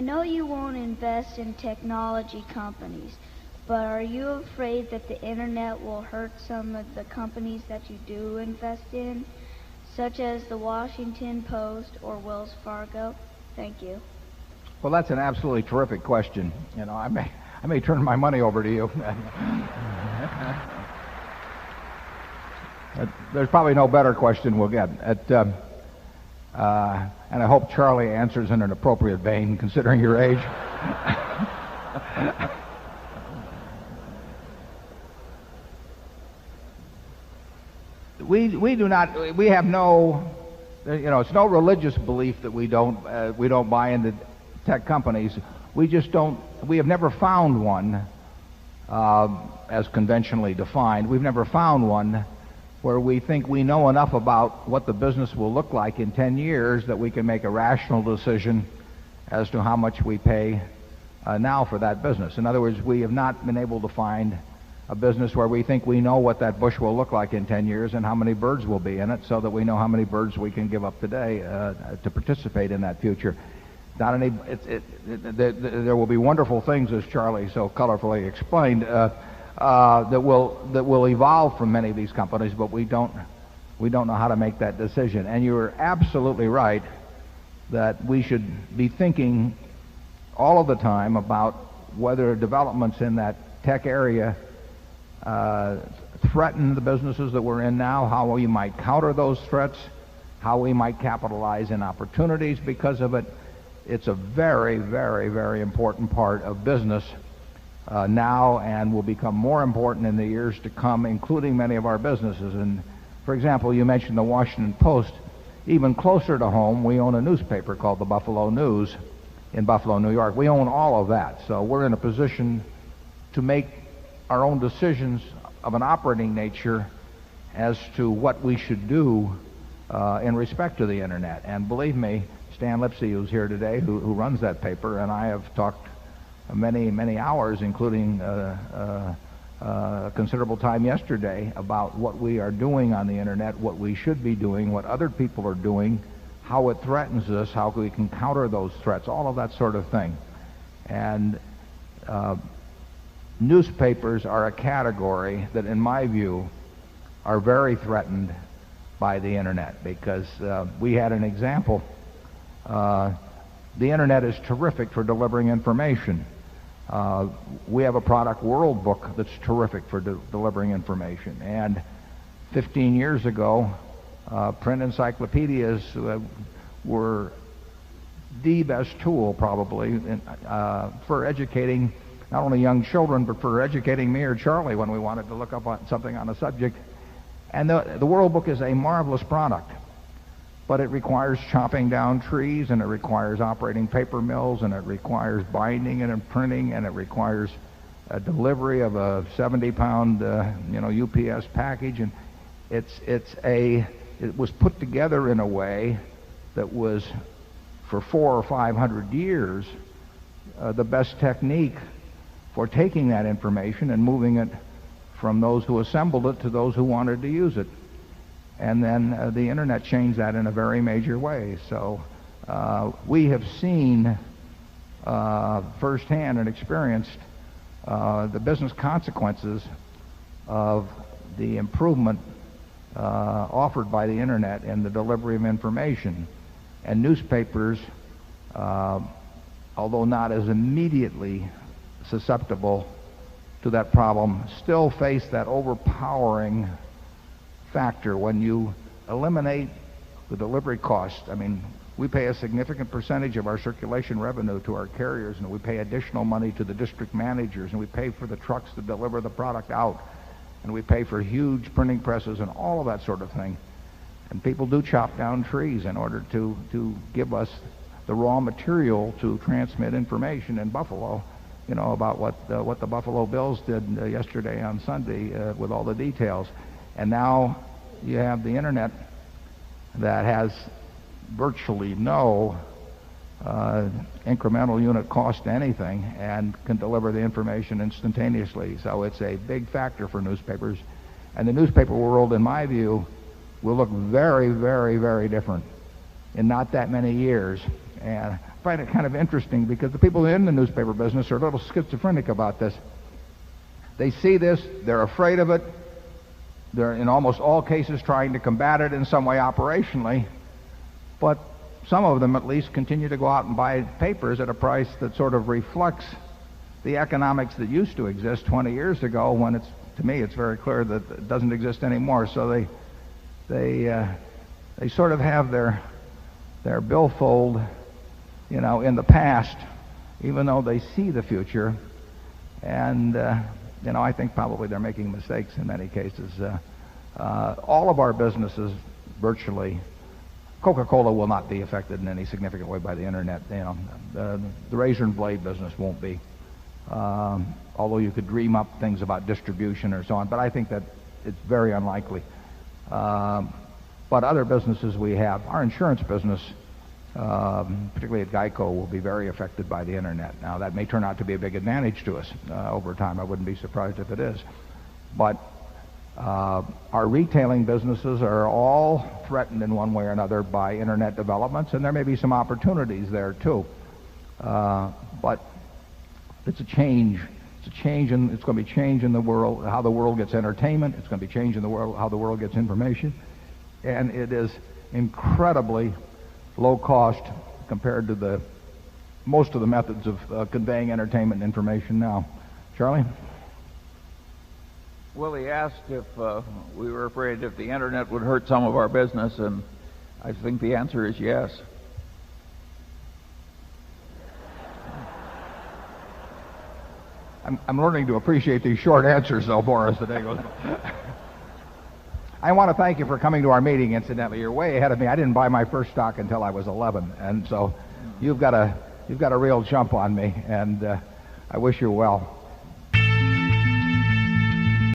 know you won't invest in technology companies, but are you afraid that the internet will hurt some of the companies that you do invest in, such as the Washington Post or Wells Fargo? Thank you. Well, that's an absolutely terrific question. You know, I may turn my money over to you. There's probably no better question we'll get. And I hope Charlie answers in an appropriate vein, considering your age. We do not. We have no. You know, it's no religious belief that we don't buy into tech companies. We just don't. We have never found one as conventionally defined. We've never found one where we think we know enough about what the business will look like in 10 years that we can make a rational decision as to how much we pay now for that business. In other words, we have not been able to find a business where we think we know what that bush will look like in 10 years and how many birds will be in it, so that we know how many birds we can give up today to participate in that future. Not any. There will be wonderful things, as Charlie so colorfully explained, that will evolve from many of these companies, but we don't know how to make that decision. And you're absolutely right that we should be thinking all of the time about whether developments in that tech area threaten the businesses that we're in now, how we might counter those threats, how we might capitalize in opportunities because of it. It's a very, very, very important part of business now, and will become more important in the years to come, including many of our businesses. And for example, you mentioned the Washington Post. Even closer to home, we own a newspaper called the Buffalo News in Buffalo, New York. We own all of that, so we're in a position to make our own decisions of an operating nature as to what we should do in respect to the internet. And believe me, Stan Lipsey, who's here today, who runs that paper, and I have talked many, many hours, including considerable time yesterday, about what we are doing on the internet, what we should be doing, what other people are doing, how it threatens us, how we can counter those threats, all of that sort of thing. And newspapers are a category that, in my view, are very threatened by the internet, because we had an example. The internet is terrific for delivering information. We have a product, World Book, that's terrific for delivering information. And 15 years ago, print encyclopedias were the best tool, probably, for educating not only young children, but for educating me or Charlie when we wanted to look up on something on a subject. And the World Book is a marvelous product, but it requires chopping down trees, and it requires operating paper mills, and it requires binding and printing, and it requires a delivery of a 70-pound UPS package. And it was put together in a way that was, for 400 or 500 years, the best technique for taking that information and moving it from those who assembled it to those who wanted to use it. And then the internet changed that in a very major way. So we have seen firsthand and experienced the business consequences of the improvement offered by the internet in the delivery of information. And newspapers, although not as immediately susceptible to that problem, still face that overpowering factor. When you eliminate the delivery cost, I mean, we pay a significant percentage of our circulation revenue to our carriers, and we pay additional money to the district managers, and we pay for the trucks to deliver the product out, and we pay for huge printing presses and all of that sort of thing. And people do chop down trees in order to give us the raw material to transmit information in Buffalo, about what the Buffalo Bills did yesterday on Sunday with all the details. And now you have the internet that has virtually no incremental unit cost to anything and can deliver the information instantaneously. So it's a big factor for newspapers. And the newspaper world, in my view, will look very, very, very different in not that many years. And find it kind of interesting because the people in the newspaper business are a little schizophrenic about this. They see this, they're afraid of it, they're in almost all cases trying to combat it in some way operationally, but some of them at least continue to go out and buy papers at a price that sort of reflects the economics that used to exist 20 years ago, when to me it's very clear that it doesn't exist anymore. So they sort of have their billfold, in the past, even though they see the future. And I think probably they're making mistakes in many cases. All of our businesses, virtually, Coca-Cola will not be affected in any significant way by the internet. The razor and blade business won't be. Although you could dream up things about distribution or so on, but I think that it's very unlikely. But other businesses we have, our insurance business, particularly at Geico, will be very affected by the internet. Now, that may turn out to be a big advantage to us over time. I wouldn't be surprised if it is. But our retailing businesses are all threatened in one way or another by internet developments, and there may be some opportunities there too. But it's a change. It's going to be change in the world, how the world gets entertainment. It's going to be change in the world, how the world gets information. And it is incredibly low cost compared to most of the methods of conveying entertainment and information now. Charlie? Willie asked if we were afraid if the internet would hurt some of our business, and I think the answer is yes. I'm learning to appreciate these short answers, though, Boris, the day goes by. I want to thank you for coming to our meeting, incidentally. You're way ahead of me. I didn't buy my first stock until I was 11, and so you've got a real jump on me, and I wish you well.